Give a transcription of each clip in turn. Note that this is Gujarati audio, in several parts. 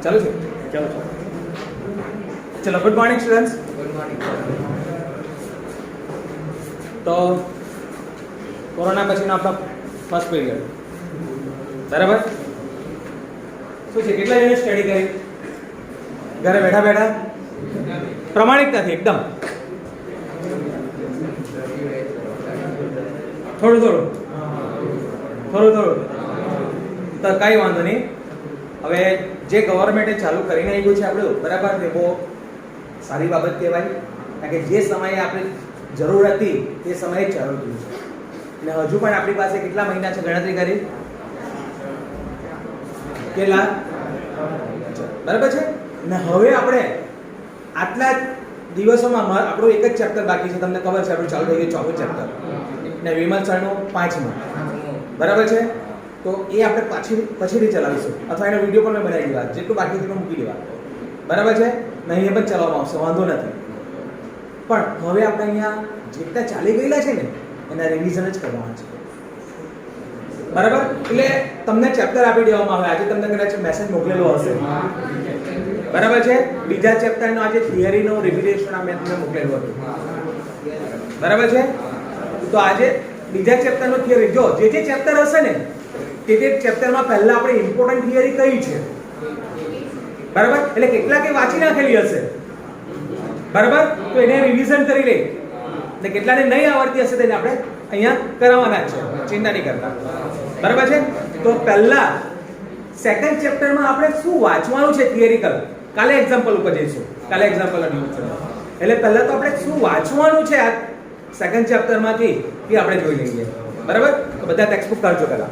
ચાલુ છે? ચાલો ચલો, good morning students. Good morning. તો કોરોના પછીનો આપણો ફર્સ્ટ પીરિયડ, બરાબર? શું છે, કેટલા યુનિટ સ્ટડી કરી ઘરે બેઠા બેઠા? પ્રમાણિકતાથી એકદમ થોડું થોડું તો કાંઈ વાંધો નહીં. હવે જે ગવર્મેન્ટે ચાલુ કરીને આવ્યું છે આપણું, બરાબર, તે બહુ સારી બાબત કહેવાય. કારણ કે જે સમયે આપણે જરૂર હતી તે સમયે જ ચાલુ થયું છે. અને હજુ પણ આપણી પાસે કેટલા મહિના છે ગણતરી કરી? કેટલા? બરાબર છે ને? હવે આપણે આટલા દિવસોમાં આપણું એક જ ચેપ્ટર બાકી છે. તમને ખબર છે આપણું ચાલુ થઈ ગયું ચોથું ચેપ્ટર ને વિમલ સરનું 5મું, બરાબર છે? તો એ આપણે પછીથી ચલાવીશું, અથવા એનો વિડીયો પણ મેં બનાવી દેવા, જેટલું બાકી છે એટલું મૂકી દેવા, બરાબર છે? ને અહીંયા પણ ચલાવવામાં આવશે, વાંધો નથી. પણ હવે આપણે અહીંયા જેટલા ચાલી ગયેલા છે ને એના રિવિઝન જ કરવાના છે, બરાબર? એટલે તમને ચેપ્ટર આપી દેવામાં આવે. આજે તમને કદાચ મેસેજ મોકલેલો હશે, બરાબર છે? બીજા ચેપ્ટરનો આજે થિયરીનો રિવિઝન મેં તમને મોકલેલું હતું, બરાબર છે? તો આજે બીજા ચેપ્ટરનો થિયરી, જો જે ચેપ્ટર હશે ને તે ચેપ્ટરમાં પહેલા આપણે ઇમ્પોર્ટન્ટ થિયરી કઈ છે, બરાબર? એટલે કેટલાકે વાંચી નાખેલી હશે, બરાબર? તો એને રિવિઝન કરી લે. ને કેટલાને નહીં આવડતી હશે તેને આપણે અહીંયા કરાવવાના જ છે, ચિંતા નહીં કરતા, બરાબર છે? તો પહેલા સેકન્ડ ચેપ્ટરમાં આપણે શું વાંચવાનું છે થિયરિકલ, કાલે એક્ઝામ્પલ ઉપર જઈશું, કાલે એક્ઝામ્પલ એટલે પહેલા તો આપણે શું વાંચવાનું છે આ સેકન્ડ ચેપ્ટરમાંથી એ આપણે જોઈ લઈએ, બરાબર? તો બધા ટેક્સ્ટબુક કાઢજો પહેલા.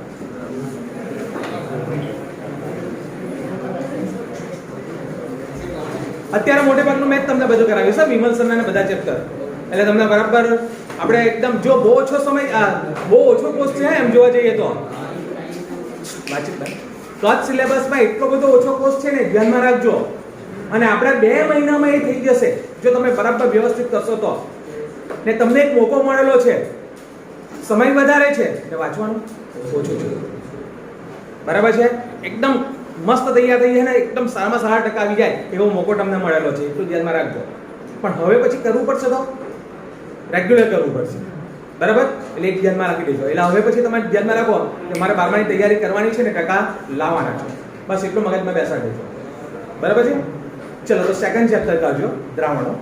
અત્યારે મોટે ભાગનું મેં તમને બધું કરાવ્યું છે, વિમલ સરના બધા ચેપ્ટર, એટલે તમને બરાબર આપણે એકદમ, જો બહુ ઓછો સમય, બહુ ઓછો કોર્સ છે એમ જોવા જઈએ તો જ સિલેબસમાં એટલો બધો ઓછો કોર્સ છે ને, ધ્યાનમાં રાખજો. અને આપણે 2 મહિનામાં એ થઈ જશે જો તમે બરાબર વ્યવસ્થિત કરશો તો. ને તમને એક મોકો મળેલો છે, સમય વધારે છે ને વાંચવાનું ઓછું છે, બરાબર છે? એકદમ મસ્ત તૈયાર થઈ જાય ને એકદમ સારામાં સારા ટકા આવી જાય એવો મોકો તમને મળેલો છે, એટલું ધ્યાનમાં રાખજો. પણ હવે પછી કરવું પડશે તો રેગ્યુલર કરવું પડશે, બરાબર? એટલે એક ધ્યાનમાં રાખી દેજો. એટલે હવે પછી તમારે ધ્યાનમાં રાખો કે મારે 12માની તૈયારી કરવાની છે ને ટકા લાવવાના છે, બસ એટલું મગજમાં બેસાડી દેજો, બરાબર છે? ચલો, તો સેકન્ડ ચેપ્ટર કાઢજો, દ્રાવણો.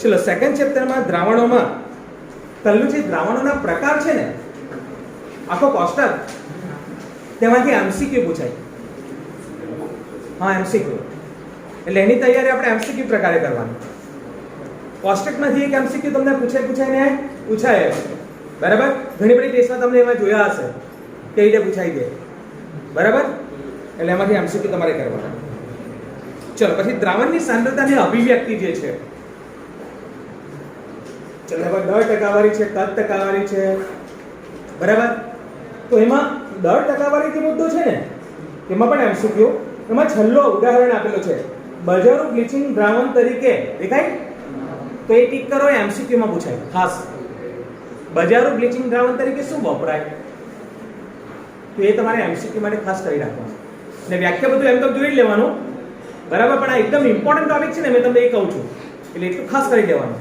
ચલો, સેકન્ડ ચેપ્ટરમાં દ્રાવણોમાં પહેલું જે દ્રાવણોના પ્રકાર છે ને, આખો કોષ્ટક, તેમાંથી એમસીક્યુ પૂછાય. હા, એમસીક્યુ એટલે એની તૈયારી આપણે એમસીક્યુ પ્રકારે કરવાની. કોષ્ટકમાંથી એક એમસીક્યુ તમને પૂછાય, બરાબર? ઘણી બધી ટેસ્ટમાં તમને એમાં જોયા હશે કે રીતે પૂછાઈ દે, બરાબર? એટલે એમાંથી એમસીક્યુ તમારે કરવાના. ચલો, પછી દ્રાવણની સાંદ્રતાની અભિવ્યક્તિ જે છે, ચલો, હવે દર ટકાવારી છે, કદ ટકાવારી છે, બરાબર? તો એમાં દર ટકાવારી જે મુદ્દો છે ને એમાં પણ એમસીક્યુ, એમાં છેલ્લો ઉદાહરણ આપેલો છે, બજારું બ્લીચિંગ દ્રાવણ તરીકે, દેખાય? તો એ ટીક કરો, એમસીક્યુ માં પૂછાય ખાસ. બજારું બ્લીચિંગ દ્રાવણ તરીકે શું વપરાય, તો એ તમારે એમસીક્યુ માટે ખાસ કરી રાખવાનું. અને વ્યાખ્યા બધું એમ તો જોઈ લેવાનું, બરાબર? પણ આ એકદમ ઇમ્પોર્ટન્ટ ટોપિક છે ને, મેં તમને એ કહું છું, એટલે એટલું ખાસ કરી દેવાનું.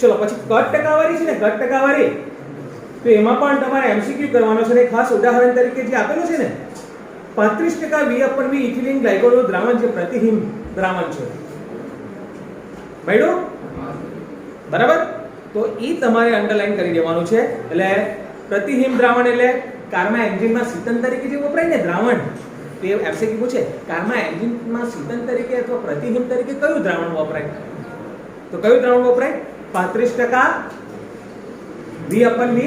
ચલો, પછી કદ ટકાવારી છે ને, કદ ટકાવારી, તો એમાં પણ તમારે એમસીક્યુ કરવાનો છે. ને ખાસ ઉદાહરણ તરીકે જે આપેલું છે ને, 35% V/V ઇથિલિન ગ્લાયકોલનું દ્રાવણ જે પ્રતિહિમ દ્રાવણ છે, બરાબર? બરાબર? તો એ તમારે અંડરલાઈન કરી દેવાનું છે. એટલે પ્રતિહિમ દ્રાવણ એટલે કારમાં એન્જિનમાં શીતન તરીકે જે વપરાય ને દ્રાવણ, તો એ એમસીક્યુ પૂછે, કારમાં એન્જિનમાં શીતન તરીકે અથવા પ્રતિહિમ તરીકે કયું દ્રાવણ વપરાય? તો કયું દ્રાવણ વપરાય? 35% V/V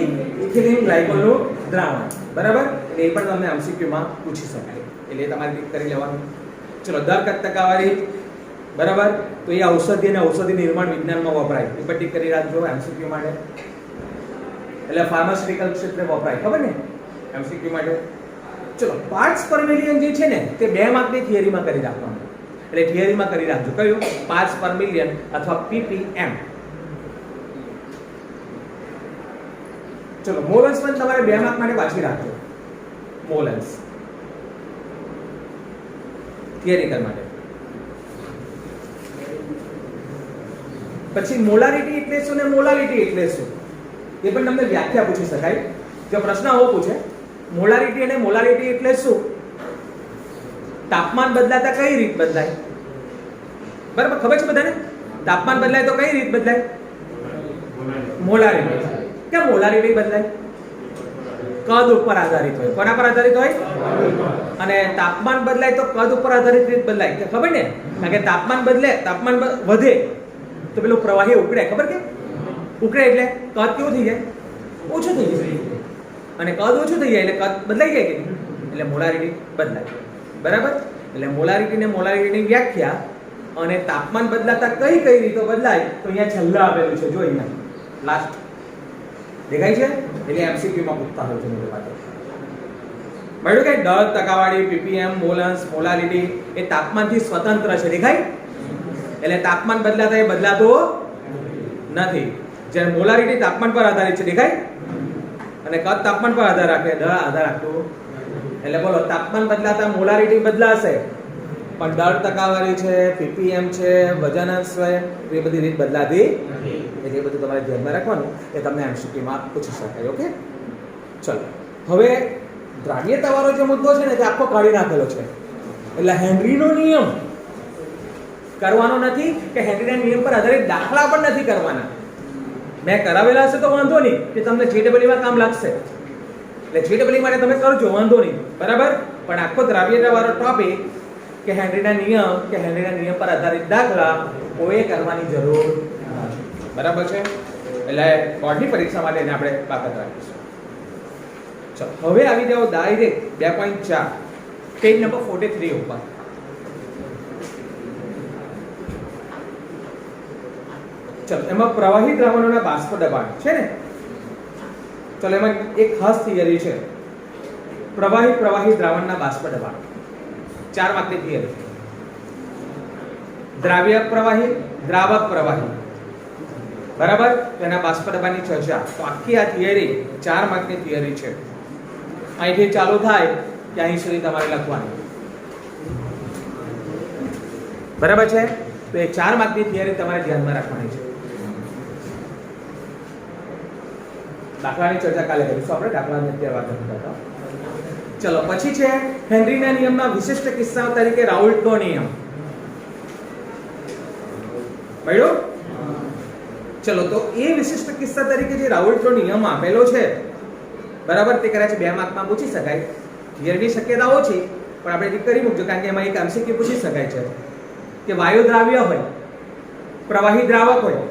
ઇથિલિન ગ્લાયકોલનું દ્રાવણ, બરાબર? એટલે એ પણ તમને એમસીક્યુમાં પૂછી શકાય, એટલે તમારે ટીક કરી લેવાનું. ચલો, દર કદ ટકાવારી, બરાબર? તો એ ઔષધિ અને ઔષધિ નિર્માણ વિજ્ઞાનમાં વપરાય, એ પણ ટીક કરી રાખજો એમસીક્યુ માટે. એટલે ફાર્માસ્યુટિકલ ક્ષેત્રે વપરાય, ખબર ને, એમસીક્યુ માટે. ચલો, પાર્ટ્સ પર મિલિયન જે છે ને તે 2 માર્કની થિયરીમાં કરી રાખવાનું. એટલે થિયરીમાં કરી રાખજો કયું? પાર્ટ્સ પર મિલિયન અથવા PPM. ચલો મોલન્સ પણ તમારે 2 માર્ક માટે પાછી રાખજો. મોલન્સ થિયરિકલ માટે. પછી મોલારિટી એટલે શું ને મોલારિટી એટલે શું એ પણ તમને વ્યાખ્યા પૂછી શકાય. જો પ્રશ્ન આવો પૂછે મોલારિટી અને મોલારિટી એટલે શું, તાપમાન બદલાતા કઈ રીત બદલાય, બરાબર ખબર છે બધાને? તાપમાન બદલાય તો કઈ રીત બદલાય? મોલારિટી. કેમ મોલારિટી બદલાય? કદ ઉપર આધારિત હોય. કોના પર આધારિત હોય? અને તાપમાન બદલાય તો કદ ઉપર આધારિત રીત બદલાય. કે ખબર ને? કારણ કે તાપમાન બદલે, તાપમાન વધે તો પેલું પ્રવાહી ઉકળે. ખબર કે? ઉકળે એટલે કદ કેવું થઈ જાય? ઓછું થઈ જાય. અને કદ ઓછું થઈ જાય એટલે કદ બદલાઈ જાય કે નહીં? એટલે મોલારિટી બદલાય. બરાબર? એટલે મોલારિટી ને મોલારિટીની વ્યાખ્યા અને તાપમાન બદલાતા કઈ કઈ રીતો બદલાય તો અહીંયા છેલ્લા આપેલું છે. જો અહીંયા લાસ્ટ દેખાય છે. એટલે એમસીક્યુ માં પૂછતા હોય છે મોટે ભાગે. મળ્યું કે દર, ટકાવારી, પીપીએમ, મોલન્સ, મોલારિટી એ તાપમાનથી સ્વતંત્ર છે. દેખાય? એટલે તાપમાન બદલાતા એ બદલાતો નથી. જ્યારે મોલારિટી તાપમાન પર આધારિત છે. દેખાય? અને કદ તાપમાન પર આધાર રાખે, દર આધાર રાખતું. એટલે બોલો તાપમાન બદલાતા મોલારિટી બદલાશે પણ દર, ટકાવારી છે, પીપીએમ છે, વજનાંશ છે એ બધી રીત બદલાતી એટલે એ બધું તમારે ધ્યાનમાં રાખવાનું. એ તમને એમસીક્યુ માં પૂછી શકાય. ઓકે ચલો હવે દ્રાવ્યતાવાળો જે મુદ્દો છે ને તે આખો કાઢી નાખેલો છે. એટલે હેનરીનો નિયમ કરવાનો નથી કે હેનરીના નિયમ પર આધારિત દાખલા પણ નથી કરવાના. મેં કરાવેલા હશે તો વાંધો નહીં કે તમને JEE માં કામ લાગશે. એટલે JEE માટે તમે કરજો, વાંધો નહીં. બરાબર? પણ આખો દ્રાવ્યતાવાળો ટોપિક કે હેનરીના નિયમ પર આધારિત દાખલા કોઈ કરવાની જરૂર નથી. બરાબર છે? એટલે બોર્ડની પરીક્ષા માટે એને આપણે બાકાત રાખીશું. ચલો હવે આવી જાઓ ડાયરેક્ટ 2.4 પેજ નંબર 43 ઉપર. ચલો એમાં પ્રવાહી દ્રાવણોના બાષ્પ દબાણ છે ને. ચલો એમાં એક ખાસ થિયરી છે, પ્રવાહી દ્રાવણના બાષ્પ દબાણ. 4 માર્કની થિયરી. દ્રાવ્ય પ્રવાહી, દ્રાવક પ્રવાહી, બરાબર? તેના બાષ્પ દબાણની ચર્ચા. તો આખી આ થિયરી 4 માર્કની થિયરી છે. અહીંથી ચાલુ થાય કે અહીં સુધી તમારે લખવાની. બરાબર છે? તો એ 4 માર્કની થિયરી તમારે ધ્યાનમાં રાખવાની છે. દાખલાની ચર્ચા કાલે કરીશું આપણે. દાખલાની અત્યારે વાત નથી કરતા. ચલો પછી છે હેનરીના નિયમના વિશિષ્ટ કિસ્સાઓ તરીકે રાઉલ્ટનો નિયમ. મળ્યો? ચલો તો એ વિશિષ્ટ કિસ્સા તરીકે જે રાઉલ્ટનો નિયમ આપેલો છે, બરાબર, તે કદાચ 2 માર્કમાં પૂછી શકાય. થિયરીની શક્યતા ઓછી પણ આપણે ઠીક કરી મૂકજો કારણ કે એમાં એક એમસીક્યુ પૂછી શકાય છે કે વાયુ દ્રાવ્ય હોય, પ્રવાહી દ્રાવક હોય.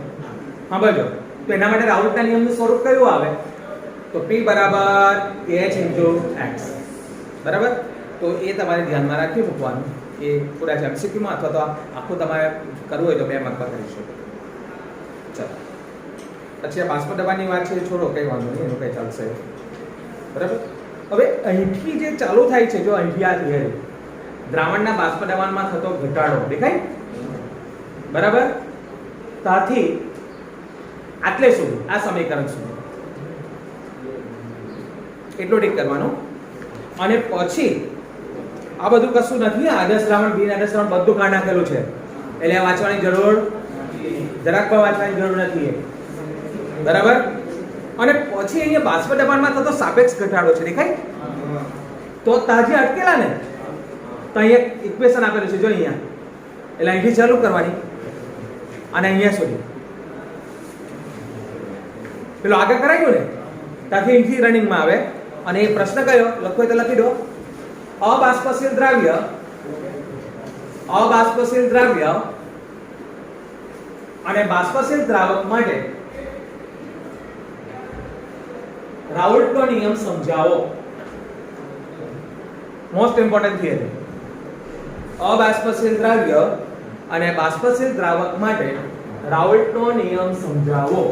સાંભળજો. તો એના માટે રાઉલ્ટના નિયમનું સ્વરૂપ કયું આવે? તો P બરાબર H × X. બરાબર? તો એ તમારે ધ્યાનમાં રાખી મૂકવાનું. એ પૂરા એમસીક્યુ માં અથવા તો આખું તમારે કરવું હોય તો 2 માર્કમાં કરી શકો. ચલો પછી આ બાષ્પ દબાણની વાત છે, છોડો, કઈ વાંધો નહીં, એનું કઈ ચાલશે. બરાબર? હવે અહીંથી જે ચાલુ થાય છે, જો અહીંથી આ થિયરી દ્રાવણના બાષ્પ દબાણમાં થતો ઘટાડો દેખાય? બરાબર? ત્યાંથી આટલે સુધી આ સમીકરણ સુધી એટલું ઠીક કરવાનું. અને પછી આ બધું કશું નથી. આદર્શ દ્રાવણ, બિન આદર્શ દ્રાવણ બધું કાઢી નાખેલું છે. એટલે આ વાંચવાની જરૂર જરાક પણ વાંચવાની જરૂર નથી. બરાબર? અને પછી અહીંયા બાષ્પ દબાણમાં થતો સાપેક્ષ ઘટાડો છે. દેખાય? તો તાજી અટકેલા ને તો અહીંયા ઇક્વેશન આપેલું છે, જો અહીંયા. એટલે અહીંથી ચાલુ કરવાની અને અહીંયા સુધી પેલો આગળ કરાયું ને ત્યાંથી અહીંથી રનિંગમાં આવે. અને એ પ્રશ્ન કયો લખો તો લખી દો. અબાષ્પશીલ દ્રાવ્ય અને બાષ્પશીલ દ્રાવક માટે રાઉલ્ટનો નિયમ સમજાવો. Most important theory. અબાષ્પશીલ દ્રાવ્ય અને બાષ્પશીલ દ્રાવક માટે રાઉલ્ટનો નિયમ સમજાવો.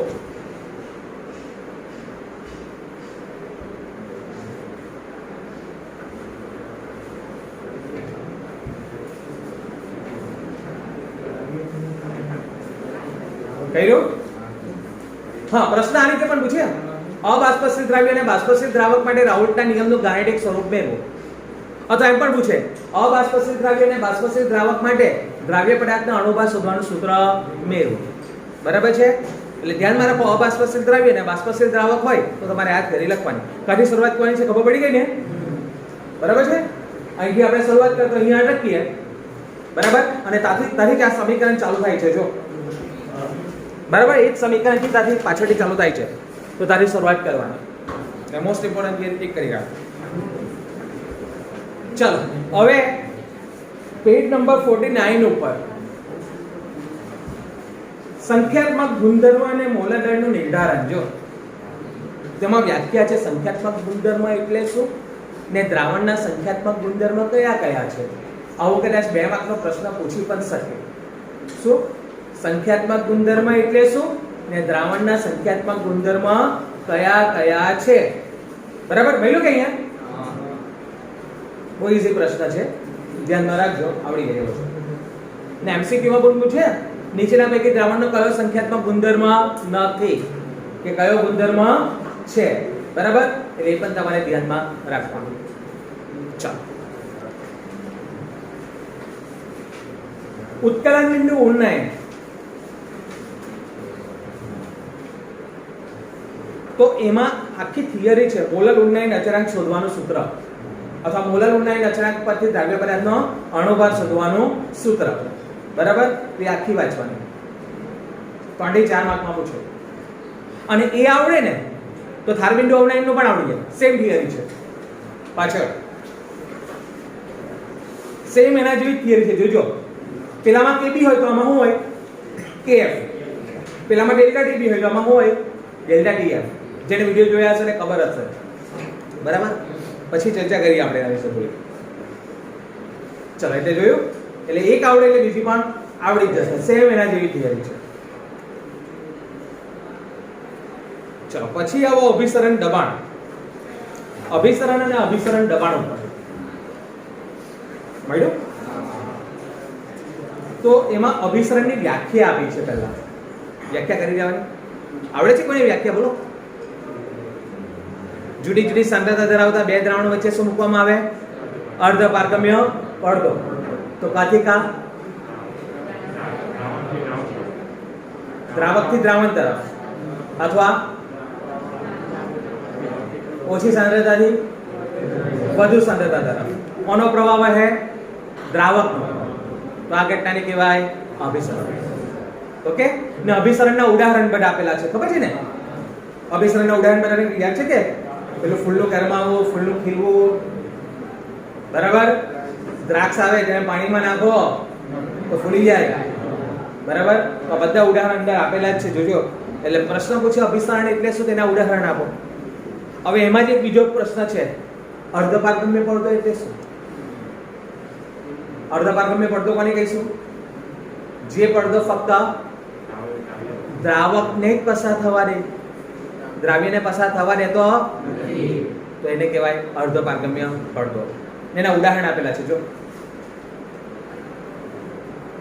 કર્યું? હા, પ્રશ્ન આ રીતે પણ પૂછે અબાષ્પશીલ દ્રાવ્ય અને બાષ્પશીલ દ્રાવક માટે રાઉલ્ટના નિયમનું ગાણિતિક સ્વરૂપ મેળવો. અથવા એમ પણ પૂછે અબાષ્પશીલ દ્રાવ્ય અને બાષ્પશીલ દ્રાવક માટે દ્રાવ્ય પદાર્થના અણુભાર શોધવાનું સૂત્ર મેળવો. બરાબર છે? એટલે ધ્યાનમાં રાખો, અબાષ્પશીલ દ્રાવ્ય અને બાષ્પશીલ દ્રાવક હોય તો તમારે યાદ કરી લખવાની. કાથી શરૂઆત કરવાની છે ખબર પડી ગઈ ને? બરાબર છે? અહીંથી આપણે શરૂઆત કરતો અહીંયા અટકીએ. બરાબર? અને ત્યાંથી જ આ સમીકરણ ચાલુ થાય છે. જો બરાબર, એક સમીકરણથી ત્યાંથી પાછળથી ચાલુ થાય છે, તો તારી શરૂઆત કરવાની. મોસ્ટ ઇમ્પોર્ટન્ટ ટિક કરી રાખ. ચલો હવે પેજ નંબર 49 ઉપર સંખ્યાત્મક ગુણધર્મ અને મોલર દળનું નિર્ધારણ. જો તેમાં વ્યાખ્યા છે સંખ્યાત્મક ગુણધર્મ એટલે શું ને દ્રાવણના સંખ્યાત્મક ગુણધર્મ કયા કયા છે. આવો કદાચ 2 માર્કનો પ્રશ્ન પૂછી પણ શકે. શું સંખ્યાત્મક ગુણધર્મ એટલે શું ને દ્રાવણના સંખ્યાત્મક ગુણધર્મ કયા કયા છે. બરાબર, મળ્યું કે અહીંયા? બહુ ઈઝી પ્રશ્ન છે, ધ્યાનમાં રાખજો, આવડી ગયેલો છે. ને MCQ માં પણ પૂછે નીચેના પૈકી દ્રાવણનો કયો સંખ્યાત્મક ગુણધર્મ નથી કે કયો ગુણધર્મ છે. બરાબર, એટલે એ પણ તમારે ધ્યાનમાં રાખવાનું. ચાલો, ઉત્કલન બિંદુ ઉન્નયન. તો એમાં આખી થિયરી છે મોલર ઉન્નયન અચળાંક શોધવાનું સૂત્ર, અથવા મોલર ઉન્નયન અચળાંક પરથી દ્રાવ્ય પદાર્થનો અણુભાર શોધવાનું સૂત્ર. બરાબર, એ આખી વાંચવાની. 4 માર્કમાં પૂછે. અને એ આવડે ને તો થારબિંદુ અવનયનનું પણ આવડી જાય. સેમ થિયરી છે પાછળ, સેમ એના જેવી થિયરી છે. જોજો, પેલામાં KB હોય તો આમાં શું હોય? KF. પેલામાં ડેલ્ટા TB હોય તો આમાં શું હોય? Delta TF. જેને વિડિયો જોયા હશે ને ખબર હશે. બરાબર, પછી ચર્ચા કરીએ આપણે આ વિશે થોડી. ચલો, એટલે જોયું, એટલે એક આવડે એટલે બીજી પણ આવડી જશે. સેમ એના જેવી થિયરી છે. ચલો, પછી આવો અભિસરણ દબાણ. અભિસરણ અને અભિસરણ દબાણ ઉપર મળ્યું. તો એમાં અભિસરણની વ્યાખ્યા આપી છે. પહેલા વ્યાખ્યા કરી દેવાની. આવડે છે કોઈને વ્યાખ્યા? બોલો. જુદી જુદી સાંદ્રતા ધરાવતા 2 દ્રાવણો વચ્ચે શું મૂકવામાં આવે? અર્ધ પારગમ્ય પડદો. તો કાથી કા? દ્રાવકથી દ્રાવણ તરફ, અથવા ઓછી સાંદ્રતાથી વધુ સાંદ્રતા તરફ. કોનો પ્રવાહ વહે? દ્રાવકનો. તો આ ઘટનાને કહેવાય અભિસરણ. ઓકે, ને અભિસરણના ઉદાહરણ બધા આપેલા છે, ખબર છે ને? અભિસરણના ઉદાહરણ બધાને યાદ છે કે? પેલું ફૂલનું કરમાવું, ફૂલનું ખીલવું. બરાબર, દ્રાક્ષ આવે તેને પાણીમાં નાખો તો ફૂલી જાય. બરાબર, તો બધા ઉદાહરણ અંદર આપેલા જ છે. જોજો, એટલે પ્રશ્ન પૂછે અભિસરણ એટલે શું, તેના ઉદાહરણ આપો. હવે એમાં જ એક બીજો પ્રશ્ન છે, અર્ધપારગમ્ય પડદો એટલે શું? અર્ધપારગમ્ય પડદો કોને કહીશું? જે પડદો ફક્ત દ્રાવકને જ પસાર થવા દે, દ્રાવ્યને પસાર થવા દેતો તો એને કહેવાય અર્ધપારગમ્ય પડદો. એના ઉદાહરણ આપેલા છે. જો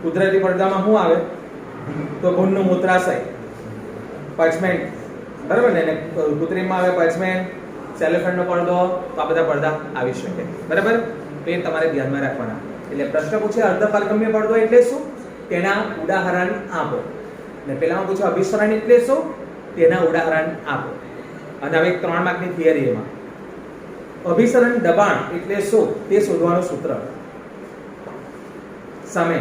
કુદરતી પડદામાં શું આવે? તો ભૂનનું મૂત્રાશય, પર્ચમેન્ટ. બરાબર ને? કૃત્રિમમાં આવે પર્ચમેન્ટ, સેલોફેનનો પડદો. તો આ બધા પડદા આવી શકે. બરાબર, તો એ તમારે ધ્યાનમાં રાખવાના. એટલે પ્રશ્ન પૂછે અર્ધપારગમ્ય પડદો એટલે શું, તેના ઉદાહરણ આપો. ને પેલામાં પૂછે અભિસરણ એટલે શું, તેના ઉદાહરણ આપો. અને હવે 3 માર્કની થિયરી. એમાં અભિસરણ દબાણ એટલે શું તે શોધવાનું સૂત્ર. સામે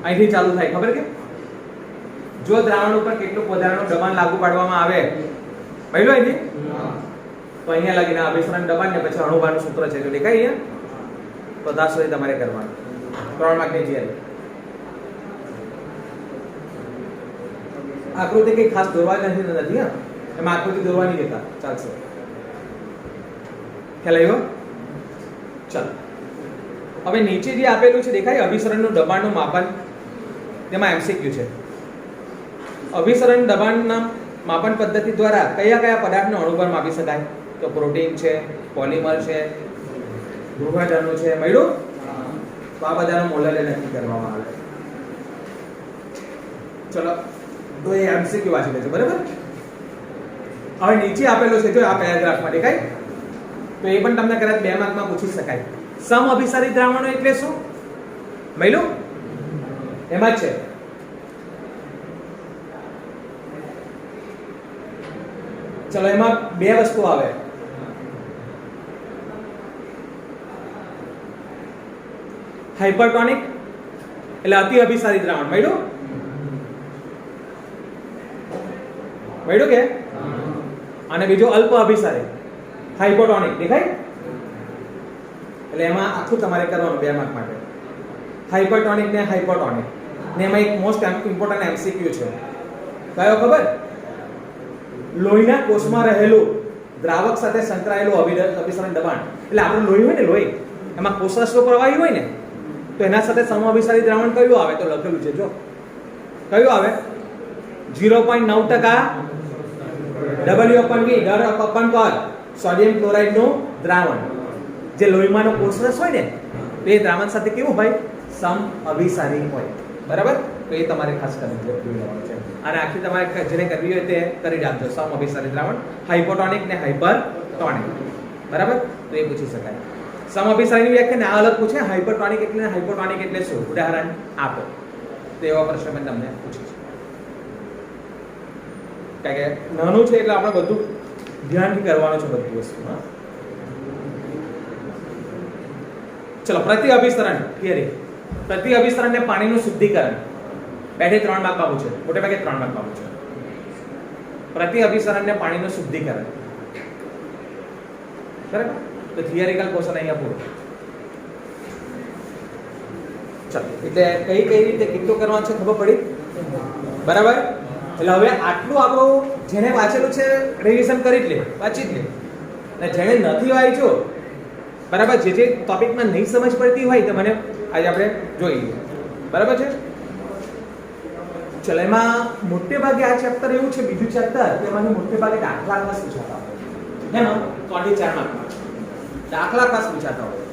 અહીંથી ચાલુ થાય, ખબર કે? જો દ્રાવણ ઉપર કેટલું વધારાનું દબાણ લાગુ પાડવામાં આવે, પહેલું અહીંથી તો અહીંયા લાગીને અભિસરણ દબાણ ને પછી અણુભારનું સૂત્ર છે. જો દેખાય અહીંયા, તો 10 સુધી તમારે કરવાનું. 3 માર્કની થિયરી. આકૃતિ કઈ ખાસ દોરવાની નથી. એમાં આકૃતિ દોરવાની જતા ચાલશે. ખ્યાલ આવ્યો? ચાલો, હવે નીચે જે આપેલું છે દેખાય, અભિસરણનું દબાણનું માપન. તેમાં MCQ છે. અભિસરણ દબાણના માપન પદ્ધતિ દ્વારા કયા કયા પદાર્થનો અણુભાર માપી શકાય? તો પ્રોટીન છે, પોલિમર છે, ગૃહધર્મ છે. મળ્યું? તો આ બધાનો મોલર નક્કી કરવામાં આવે. ચલો, તો એ એમસીક્યુ વાંચી લેજો, બરાબર. હવે નીચે આપેલો છે જો આ પેરેગ્રાફમાં દેખાય, તો એ પણ તમને કદાચ 2 માર્કમાં પૂછી શકાય. સમઅભિસારી દ્રાવણો એટલે શું? મળ્યું? એમાં જ છે. ચલો એમાં 2 વસ્તુ આવે. હાઇપરટોનિક એટલે અતિ અભિસારી દ્રાવણ. મળ્યું? મળ્યું કે? અને બીજો અલ્પ અભિસારી હાઇપોટોનિક. દેખાય? એટલે એમાં આખું તમારે કરવાનું 2 માર્ક માટે. હાઇપરટોનિક ને હાઇપોટોનિક ને એમાં એક મોસ્ટ ઇમ્પોર્ટન્ટ એમસીક્યુ છે. કયો ખબર? લોહીના કોષમાં રહેલું દ્રાવક સાથે સંકળાયેલું અભિસરણ દબાણ. એટલે આપણું લોહી હોય ને, લોહી એમાં કોષરસનો પ્રવાહી હોય ને, તો એના સાથે સમઅભિસારી દ્રાવણ કયું આવે? તો લખેલું છે જો, કયું આવે? 0.9% W/V દર અપન કદ સોડિયમ ક્લોરાઇડ નું દ્રાવણ. જે લોહીમાંનો કોષરસ હોય ને, તો એ દ્રાવણ સાથે કેવું હોય? સમઅભિસારી હોય. બરાબર? તો એ તમારે ખાસ કરીને જોવાનું છે. અને આખી તમારે જેને કરવી હોય તે કરી રાખજો. સમઅભિસારી દ્રાવણ, હાઇપોટોનિક ને હાઇપરટોનિક. બરાબર? તો એ પૂછી શકાય. સમઅભિસારીની વ્યાખ્યા ના અલગ પૂછે, હાઇપરટોનિક એટલે હાઇપોટોનિક એટલે શું? ઉદાહરણ આપો. તો એવા પ્રશ્ન મેં તમને પૂછીશ. કારણ કે નાનું છે એટલે આપણે બધું ધ્યાનથી કરવાનું છે બધી વસ્તુ. ચલો, પ્રતિ અભિસરણ થિયરી. પ્રતિ અભિસરણ ને પાણીનું શુદ્ધિકરણ 2 થી 3 માર્કમાં પૂછે, મોટે ભાગે 3 માર્કમાં પૂછે. પ્રતિ અભિસરણ ને પાણીનું શુદ્ધિકરણ. બરાબર? તો થિયરિકલ ક્વેશ્ચન અહીંયા પૂરો. ચલો, એટલે કઈ રીતે કેટલું કરવાનું છે ખબર પડી? બરાબર? એટલે હવે આટલું આપણું જેને વાંચેલું છે રિવિઝન કરી જ લે, વાંચી જ લે. અને જેને નથી વાંચ્યું, બરાબર, જે ટોપિકમાં નહીં સમજ પડતી હોય તો મને આજે આપણે જોઈ લઈએ. બરાબર છે? ચલો, એમાં મોટે ભાગે આ ચેપ્ટર એવું છે, બીજું ચેપ્ટર એમાંથી મોટે ભાગે દાખલા ખાસ પૂછાતા હોય. એમાં 3 થી 4 માર્કમાં દાખલા ખાસ પૂછાતા હોય,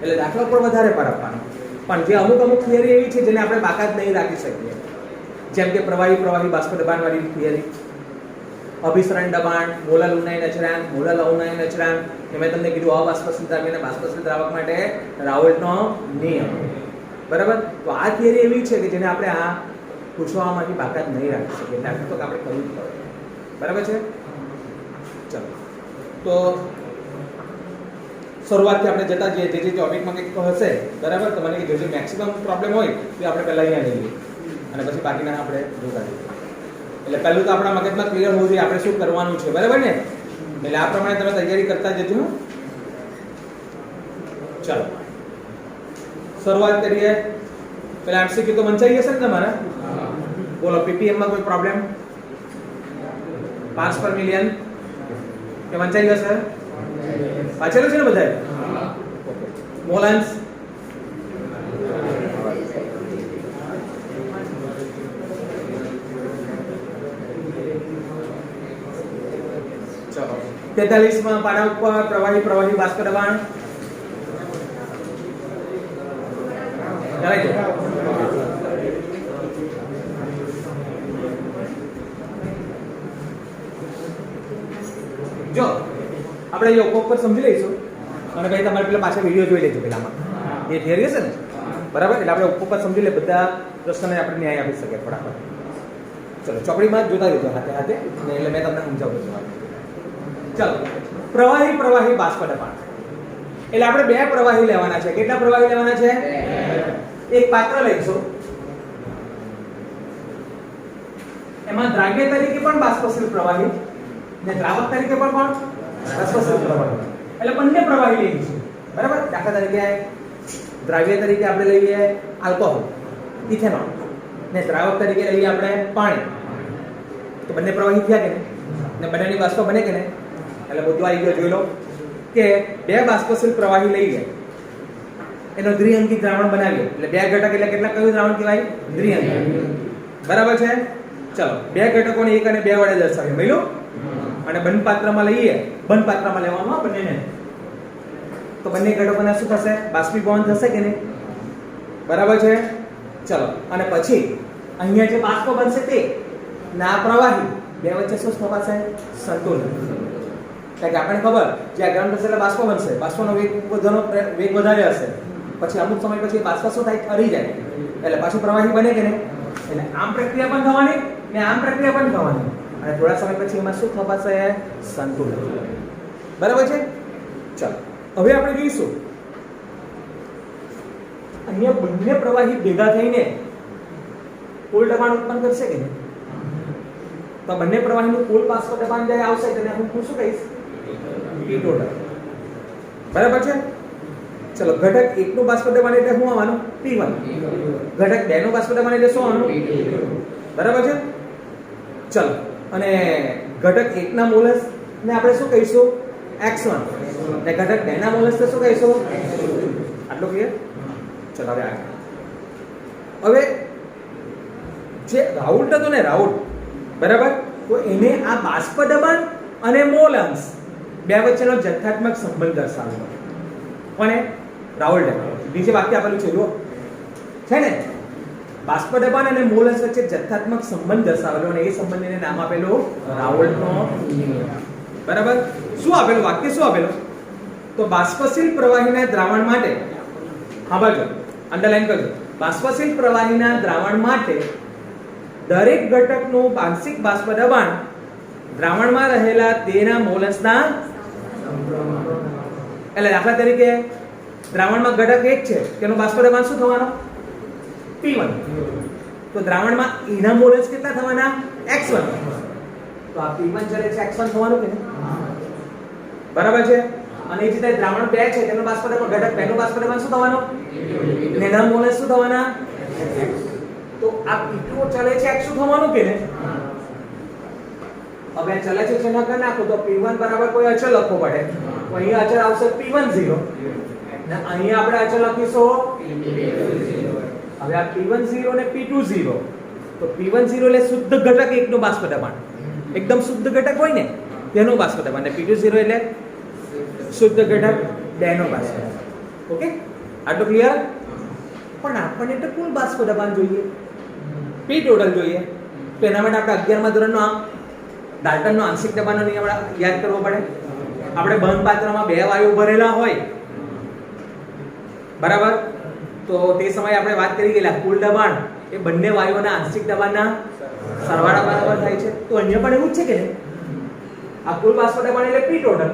એટલે દાખલા પર વધારે પર આપવાનો. પણ જે અમુક થિયરી એવી છે જેને આપણે બાકાત નહીં રાખી શકીએ, જેમ કે પ્રવાહી બાષ્પ દબાણ વાળી થિયરી, અભિસરણ દબાણ, મોલર ઉનાઈ અચળાંક, મોલર અવનાઈ અચળાંક. મેં તમને કીધું અબાષ્પશીલ દ્રાવક અને બાષ્પશીલ દ્રાવક માટે રાઉલ્ટનો નિયમ. બરાબર? તો આ થિયરી એવી છે કે જેને આપણે આ પૂછવામાંથી બાકાત નહીં રાખી શકીએ, એટલે આટલું તો આપણે કરવું જ પડે. બરાબર છે? ચલો, તો શરૂઆતથી આપણે જતા જઈએ, જે ટોપિકમાં કંઈક હશે, બરાબર, તો મને જે મેક્સિમમ પ્રોબ્લેમ હોય એ આપણે પહેલા અહીંયા લઈએ અને પછી બાકીના આપણે જોતા જઈએ. એટલે પહેલું તો આપણા મગજમાં ક્લિયર હોવું જોઈએ આપણે શું કરવાનું છે. બરાબર ને? એટલે આ પ્રમાણે તમે તૈયારી કરતા જજો. ચાલો, શરૂઆત કરીએ. પેલા એમસીક્યુ તો વંચાઈ જશે ને તમારા? બોલો, પીપીએમ માં કોઈ પ્રોબ્લેમ? પાર્ટ્સ પર મિલિયન કે વંચાઈ જશે? વાંચેલું છે ને બધાએ? મોલાન્સ ચલો, 43 માં પાના ઉપર પ્રવાહી બાષ્પ દબાણ. કરાઈ દો. જો આપણે એ ઓપ પર સમજી લઈશું અને ભાઈ તમારે પેલા પાછા વિડીયો જોઈ લેજો પેલામાં. એ થિયરી હશે ને? બરાબર? એટલે આપણે ઓપ પર સમજી લે, બધા પ્રશ્નને આપણે ન્યાય આપી શકીએ ફટાફટ. ચલો, ચોપડીમાં જ જોતા રહેજો હાથે હાથે, એટલે મેં તમને સમજાવું છું. ચાલો, પ્રવાહી બાષ્પ દબાણ. એટલે આપણે 2 પ્રવાહી લેવાના છે. કેટલા પ્રવાહી લેવાના છે? 2. એક પાત્ર લઈશું, એમાં દ્રાવ્ય તરીકે પણ બાષ્પશીલ પ્રવાહી ને દ્રાવક તરીકે પણ બાષ્પશીલ પ્રવાહી, એટલે બંને પ્રવાહી લઈશું. બરાબર? દાખલા તરીકે દ્રાવ્ય તરીકે આપણે લઈએ આલ્કોહોલ, ઇથેનોલ, ને દ્રાવક તરીકે લઈએ આપણે પાણી. તો બંને પ્રવાહી થયા કે નહીં? ને બંનેની બાષ્પ બને કે નહીં? એટલે બધું આવી ગયું. જોઈ લો કે 2 બાષ્પશીલ પ્રવાહી લઈએ, એનો દ્વિઅંકી દ્રાવણ બનાવીએ. એટલે 2 ઘટક એટલે કેટલા કયું દ્રાવણ કહેવાય? દ્વિઅંકી. બરાબર છે? ચલો, 2 ઘટકોને 1 અને 2 વડે દર્શાવીએ. મળ્યું? અને બંધ પાત્રમાં લઈએ, બંધ પાત્રમાં લેવાનું બંનેને. તો બંને ઘટકોના શું થશે? બાષ્પીભવન થશે કે નહીં? બરાબર છે? ચલો, અને પછી અહીંયા જે બાષ્પ બનશે તે ને આ પ્રવાહી બે વચ્ચે શું સ્થપાશે? સંતુલન. કારણ કે આપણને ખબર જે આ ગરમ થશે એટલે બાષ્પ બનશે, બાષ્પનો વેગ વધારે હશે, પછી અમુક સમય પછી બાષ્પ શું થાય? ઠરી જાય, એટલે પાછું પ્રવાહી બને કે નહીં? એટલે આમ પ્રક્રિયા પણ થવાની ને આમ પ્રક્રિયા પણ થવાની, અને થોડા સમય પછી એમાં શું થપાશે? સંતુલન. બરાબર છે? ચાલો હવે આપણે જોઈશું અહીંયા બંને પ્રવાહી ભેગા થઈને કુલ દબાણ ઉત્પન્ન કરશે કે નહીં? તો બંને પ્રવાહીનું કુલ બાષ્પ દબાણ જે આવશે તેને હું શું કહીશ? P total. બરાબર છે? ચલો ઘટક 1 નું બાષ્પ દબાણ એટલે શું આવવાનું? P1. ઘટક 2 નું બાષ્પ દબાણ એટલે શું આવવાનું? બરાબર છે? ચલો અને ઘટક 1 ના મોલસ ને આપણે શું કહીશું? x1. ને ઘટક 2 ના મોલસ ને શું કહીશું? આટલું ક્લિયર? ચલો હવે આગળ. હવે જે રાઉલ્ટ હતો ને રાઉલ્ટ, બરાબર, તો એને આ બાષ્પ દબાણ અને મોલ અંશ બે વચ્ચેનો જથ્થાત્મક સંબંધ દર્શાવ્યો. કોને? રાઉલ્ટ. નીચે વાક્ય આપેલું છે જુઓ, છે ને? બાષ્પ દબાણ અને મોલ અંશ વચ્ચે જથ્થાત્મક સંબંધ દર્શાવેલો અને એ સંબંધને નામ આપેલું રાઉલ્ટનો નિયમ. બરાબર? શું આપેલું વાક્ય? શું આપેલું? તો બાષ્પશીલ પ્રવાહીના દ્રાવણ માટે, હા બાજુ અંડરલાઈન કરજો, બાષ્પશીલ પ્રવાહીના દ્રાવણ માટે દરેક ઘટકનું આંશિક બાષ્પ દબાણ દ્રાવણમાં રહેલા તેના મોલસના, એટલે દાખલા તરીકે દ્રાવણમાં ઘટક 1 છે, તેનું બાષ્પ દબાણ શું થવાનું? P1. તો દ્રાવણમાં એના મોલસ કેટલા થવાના? x1. તો આ P1 ચલે છે x1 થવાનું કે નહીં? બરાબર છે? અને એ જ રીતે દ્રાવણ 2 છે, તેનું બાષ્પ દબાણ ઘટક 2 નું બાષ્પ દબાણ શું થવાનું? એના મોલસ શું થવાના? તો આ P2 ચલે છે x શું થવાનું કે નહીં? હવે ચલે છે જેના કરી નાખો તો P1 બરાબર કોઈ અચળ લખવો પડે, તો અહીંયા અચળ આવશે P10 ને અહીંયા આપણે અચળ લખીશું P20. હવે આ P10 ને P20, તો P10 એટલે શુદ્ધ ઘટક 1 નું બાષ્પ દબાણ, એકદમ શુદ્ધ ઘટક હોય ને તેનું બાષ્પ દબાણ, ને P20 એટલે શુદ્ધ ઘટક 2 નું બાષ્પ દબાણ. ઓકે, આટલું ક્લિયર? પણ આપણને તો કુલ બાષ્પ દબાણ જોઈએ, P ટોટલ જોઈએ, તો એના માટે આપણે 11મા ધોરણનો ડાલ્ટનનો આંશિક દબાણનો નિયમ યાદ કરવો પડે. આપણે બંધ પાત્રમાં બે વાયુ ભરેલા હોય, બરાબર, તો તે સમયે આપણે વાત કરી ગયેલા કુલ દબાણ એ બંને વાયુઓના આંશિક દબાણના સરવાળા બરાબર થાય છે. તો અહીંયા પણ એવું જ છે કે આ કુલ બાષ્પ દબાણ એટલે P ટોટલ,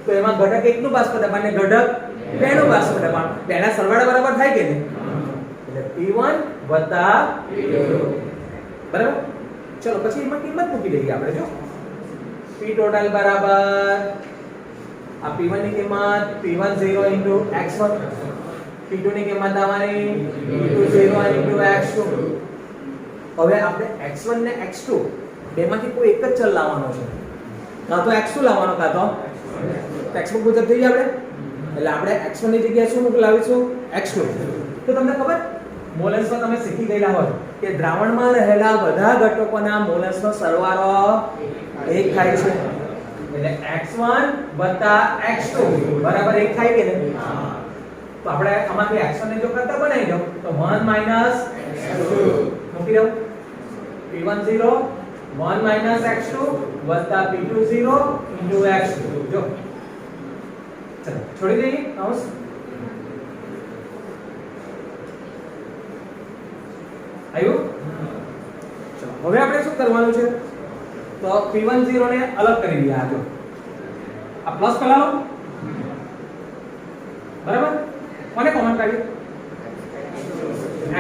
તો એમાં ઘટક 1 નું બાષ્પ દબાણ ને ઘટક 2 નું બાષ્પ દબાણ બેના સરવાળા બરાબર થાય કે નહીં? એટલે P1 વત્તા P2. બરાબર? ચલો પછી એમાં કિંમત મૂકી દઈએ આપણે. જો P ટોટલ બરાબર આ P1 ની કિંમત P10 x1, P2 ની કિંમત આવવાની P20 x2. હવે આપણે x1 ને x2 બેમાંથી કોઈ એક જ ચલ લાવવાનો છે, કાં તો x2 લાવવાનો કાં તો x1 મુજબ થઈ જાય આપણે, એટલે આપણે x1 ની જગ્યાએ શું મોકલાવીશું? x2. તો તમને ખબર મોલસમાં તમે શીખી ગયેલા હોય કે દ્રાવણમાં રહેલા બધા ઘટકોના મોલસનો સરવાળો 1 થાય છે, એટલે x1 x2 બરાબર 1 થાય કે નહીં? તો આપણે આમાંથી x1 ને જો કરતા બનાવી દો તો 1 x2 મૂકી દઉં, P10 1 x2 P20 x2. જો ચલો છોડી દઈએ કૌંસ. આવ્યું? ચલો હવે આપણે શું કરવાનું છે? તો P10 ને અલગ કરી દઈએ. આ જો આ પ્લસ કલાલો, બરાબર, કોને કોમન કાઢીએ?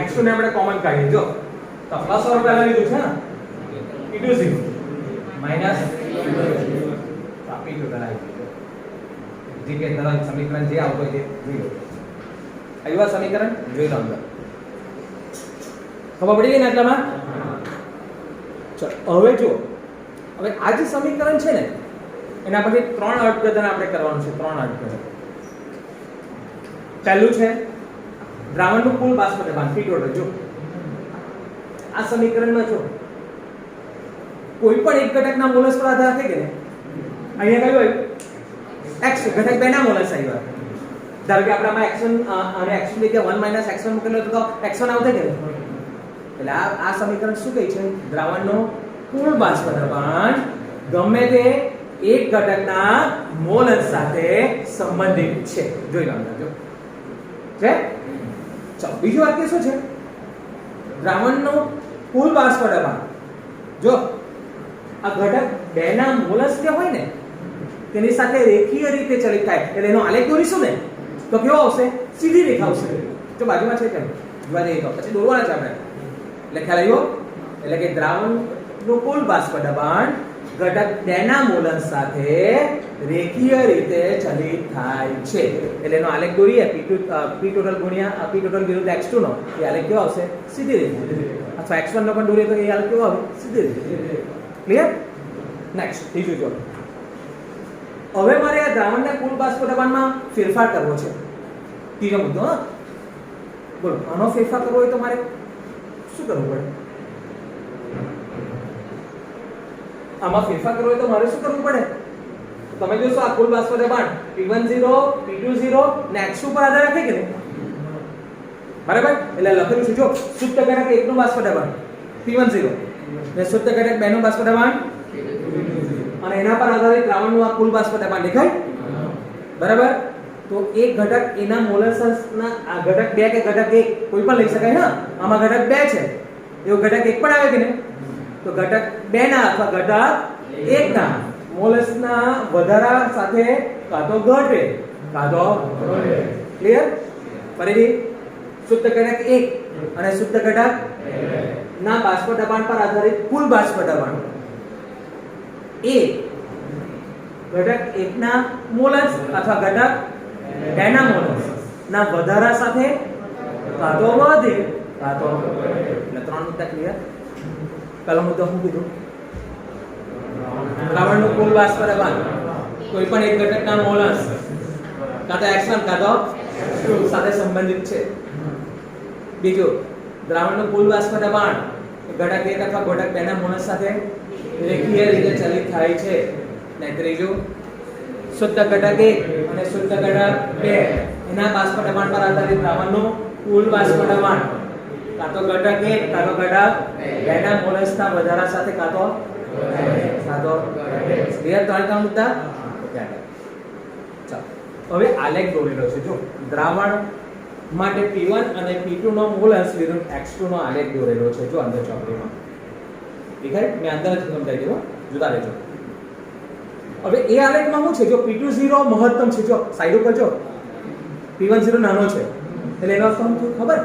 x2 ને આપણે કોમન કાઢીએ. જો તો પ્લસ ઓર પહેલા લીધું છે ને P20 માઈનસ P2 કરાય, જે કે તરત સમીકરણ જે આવતો હોય તે જોઈ લો. આવ્યું સમીકરણ? જોઈ લો અંદર. ખબર પડી ગઈ ને એટલામાં? ચલો હવે જો, હવે આ જે સમીકરણ છે ને એના પછી 3 અર્થઘટન આપણે કરવાનું છે. 3 અર્થઘટન. પહેલું છે દ્રાવણનું કુલ બાષ્પ દબાણ P ટોટલ. જો આ સમીકરણમાં જો કોઈ પણ એક ઘટકના મોલસ પર આધાર રાખે કે ને, અહીંયા કયું આવ્યું? x ઘટક 2 ના મોલસ આવ્યા. ધારો કે આપણામાં x1 અને x2 ની જગ્યાએ 1 x1 મૂકેલો તો x1 આવશે કે એટલે આ સમીકરણ શું કહે છે? દ્રાવણનો કુલ બાષ્પ દબાણ ગમે તે એક ઘટકના મોલ અંશ સાથે સંબંધિત છે. જોઈ લો અંદર જો છે. ચાલો બીજું વાક્ય શું છે? દ્રાવણનો કુલ બાષ્પ દબાણ જો આ ઘટક બેના મોલ અંશ જે હોય ને તેની સાથે રેખીય રીતે ચલિત થાય એટલે એનો આલેખ દોરીશું ને તો કેવો આવશે? સીધી રેખા આવશે. જો બાજુમાં છે કેમ જોવા જઈએ તો પછી દોરવાના છે આપણે. એટલે ખ્યાલ આવ્યો? એટલે કે દ્રાવણનું કુલ બાષ્પ દબાણ ઘટક બેના મોલ અંશ સાથે રેખીય રીતે ચલિત થાય છે એટલે એનો આલેખ દોરીએ p ટોટલ ગુણ્યા p ટોટલ વિરુદ્ધ x2 નો એ આલેખ કેવો આવશે? સીધી રેખા. અથવા x1 નો પણ દોરીએ તો એ આલેખ કેવો આવે? સીધી રેખા. ક્લિયર? નેક્સ્ટ ત્રીજું જો હવે મારે આ દ્રાવણના કુલ બાષ્પ દબાણમાં ફેરફાર કરવો છે. ત્રીજો મુદ્દો. બોલો આનો ફેરફાર કરવો હોય તો મારે શું કરવું પડે? આમાં ફેરફાર કરવો હોય તો મારે શું કરવું પડે? તમે જોશો આ કુલ બાષ્પ દબાણ P10 P20 ને x2 પર આધાર રાખે કે નહીં? બરાબર? એટલે લખેલું છે જો શુદ્ધ ઘટક 1 નું બાષ્પ દબાણ P10 ને શુદ્ધ ઘટક 2 નું બાષ્પ દબાણ અને એના પર આધારિત દ્રાવણનું આ કુલ બાષ્પ દબાણ દેખાય? બરાબર? તો એક ઘટક એના મોલેસસના આ ઘટક 2 કે ઘટક 1 કોઈ પણ લઈ શકાય. હા આમાં ઘટક 2 છે એવો ઘટક 1 પણ આવે કે નહીં? તો ઘટક 2 ના અથવા ઘટક 1 ના મોલેસના વધારા સાથે કાં તો ઘટે કાં તો વધે. ક્લિયર? ફરીથી શુદ્ધ ઘટક 1 અને શુદ્ધ ઘટક ના બાષ્પ દબાણ પર આધારિત કુલ બાષ્પ દબાણ એ ઘટક 1 ના મોલસ અથવા ઘટક 2 ના મોલસ ના વધારા સાથે કાં તો વધે કાં તો એટલે ત્રણ મુદ્દા ક્લિયર. પહેલો મુદ્દો શું કીધું? દ્રાવણનું કુલ બાષ્પ દબાણ કોઈ પણ એક ઘટકના મોલસ કાં તો x1 કાં તો x2 સાથે સંબંધિત છે. બીજું દ્રાવણનું કુલ બાષ્પ દબાણ ઘટક 1 અથવા ઘટક 2 ના મોલસ સાથે રેખીય રીતે ચલિત થાય છે. ને ત્રીજું શુદ્ધ ઘટક 1 અને શુદ્ધ ઘટક 2 એના બાષ્પ દબાણ પર આધારિત દ્રાવણનું કુલ બાષ્પ દબાણ કાં તો ઘટક 1 કાં તો ઘટક 2 ના મોલસના વધારા સાથે કાં તો ક્લિયર? ત્રણ મુદ્દા. ચાલો હવે આલેખ દોરેલો છે જો દ્રાવણ માટે P1 અને P2 નો મોલ અંશ વિરુદ્ધ x2 નો આલેખ દોરેલો છે જો અંદર ચોપડીમાં દેખાય? મેં અંદર જ સમજાવી દીધું, જુદા રહેજો. હવે એ આલેખમાં શું છે? જો P20 મહત્તમ છે જો સાઈડ ઉપર જો P10 નાનો છે એટલે એનો અર્થ શું ખબર?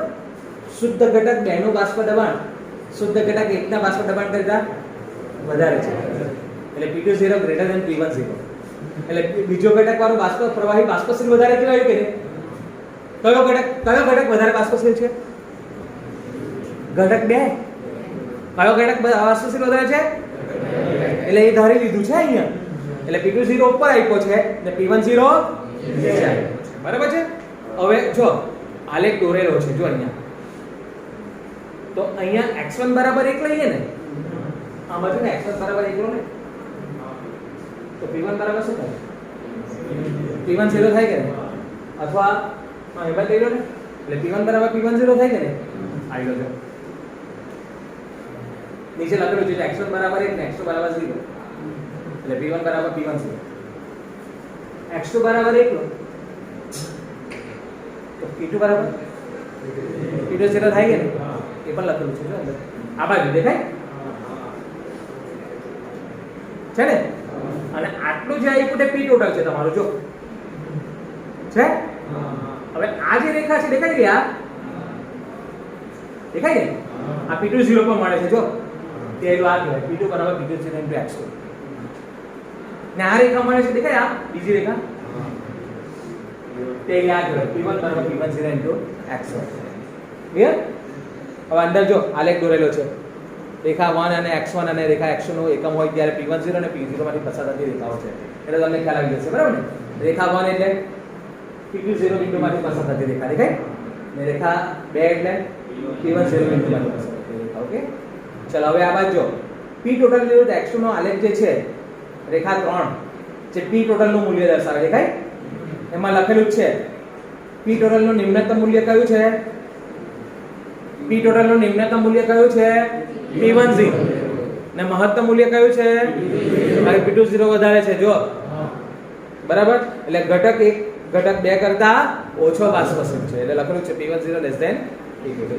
શુદ્ધ ઘટક 2 નું બાષ્પ દબાણ શુદ્ધ ઘટક 1 ના બાષ્પ દબાણ કરતા વધારે છે એટલે P20 ગ્રેટર ધેન P10 એટલે બીજો ઘટક વાળો બાષ્પ પ્રવાહી બાષ્પશીલ વધારે કહેવાય કે નહીં? કયો ઘટક વધારે બાષ્પશીલ છે? ઘટક 2. કયો ઘટક બાષ્પશીલ વધારે છે? એટલે એ ધારી લીધું છે અહીંયા. એટલે P20 ઉપર આપ્યો છે ને P10 નીચે આપ્યો છે. બરાબર છે? હવે જો આલેખ દોરેલો છે જો અહીંયા. તો અહીંયા x1 બરાબર 1 લઈએ ને આમાં જો ને x1 બરાબર 1 લો ને તો P1 બરાબર શું થાય? P10 થાય કે નહીં? અથવા હા એમાં લઈ લો ને એટલે P1 બરાબર P10 થાય કે નહીં? આવી લો નીચે લખેલું છે x1 બરાબર 1 ને x2 બરાબર 0 એટલે P1 બરાબર P10 x2 બરાબર 1 લો તો P2 બરાબર P20 થાય કે નહીં? એ પણ લખેલું છે જો અંદર આ બાજુ દેખાય છે ને? અને આટલું જે આપ્યું તે P ટોટલ છે તમારું જો છે. હવે આ જે રેખા છે દેખાય કે આ દેખાય ને? આ P20 પર મળે છે જો તે આ કહેવાય P2 બરાબર P20 * x2 ને આ રેખા મળે છે દેખાય આ બીજી રેખા તે આ કહેવાય P1 બરાબર P10 * x1. ક્લિયર? હવે અંદર જો આલેખ દોરેલો છે રેખા 1 અને x1 અને રેખા x2 નો એકમ હોય ત્યારે P10 અને P0 માંથી પસાર થતી રેખાઓ છે એટલે તમને ખ્યાલ આવી જશે. બરાબર ને? રેખા 1 એટલે P20 બિંદુમાંથી પસાર થતી રેખા દેખાય ને રેખા 2 એટલે P10 બિંદુમાંથી પસાર થતી રેખા. ઓકે ચલો હવે આ બાજુ જો P ટોટલ વિરુદ્ધ x2 નો આલેખ જે છે રેખા 3 જે P ટોટલ નું મૂલ્ય દર્શાવે દેખાય એમાં લખેલું છે P ટોટલ નું નિમ્નતમ મૂલ્ય કયું છે? પી ટોટલ નું નિમ્નતમ મૂલ્ય કયું છે P10 ને મહત્તમ મૂલ્ય કયું છે ભાઈ P20 વધારે છે જો બરાબર એટલે ઘટક 1 ઘટક 2 કરતા ઓછો બાષ્પશીલ છે એટલે લખેલું છે P10 લેસ ધેન P20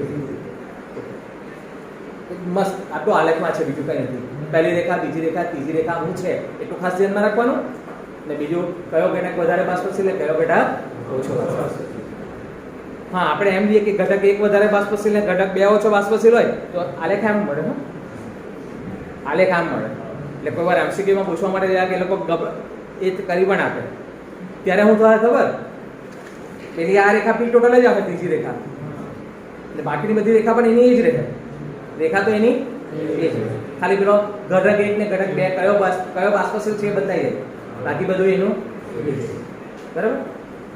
મસ્ત આટલું આલેખમાં છે બીજું કઈ નથી પહેલી રેખા બીજી રેખા ત્રીજી રેખા શું છે એટલું ખાસ ધ્યાનમાં રાખવાનું ને બીજું કયો ઘટક વધારે બાષ્પશીલ કયો ઘટક ઓછો બાષ્પશીલ હા આપણે એમ લઈએ કે ઘટક 1 વધારે બાષ્પશીલ ને ઘટક 2 ઓછો બાષ્પશીલ હોય તો આલેખ આમ મળે હો આલેખ આમ મળે એટલે કોઈ વાર MCQ માં પૂછવા માટે કે એ લોકો એ કરી પણ આપે ત્યારે હું તો ખબર પેલી આ રેખા પી ટોટલ જ આવે ત્રીજી રેખા એટલે બાકીની બધી રેખા પણ એની જ રેખા તો એની એ છે ખાલી પેલો ઘટક 1 ને ઘટક 2 કયો બાષ્પશીલ છે એ બતાવી દે બાકી બધું એનું બરાબર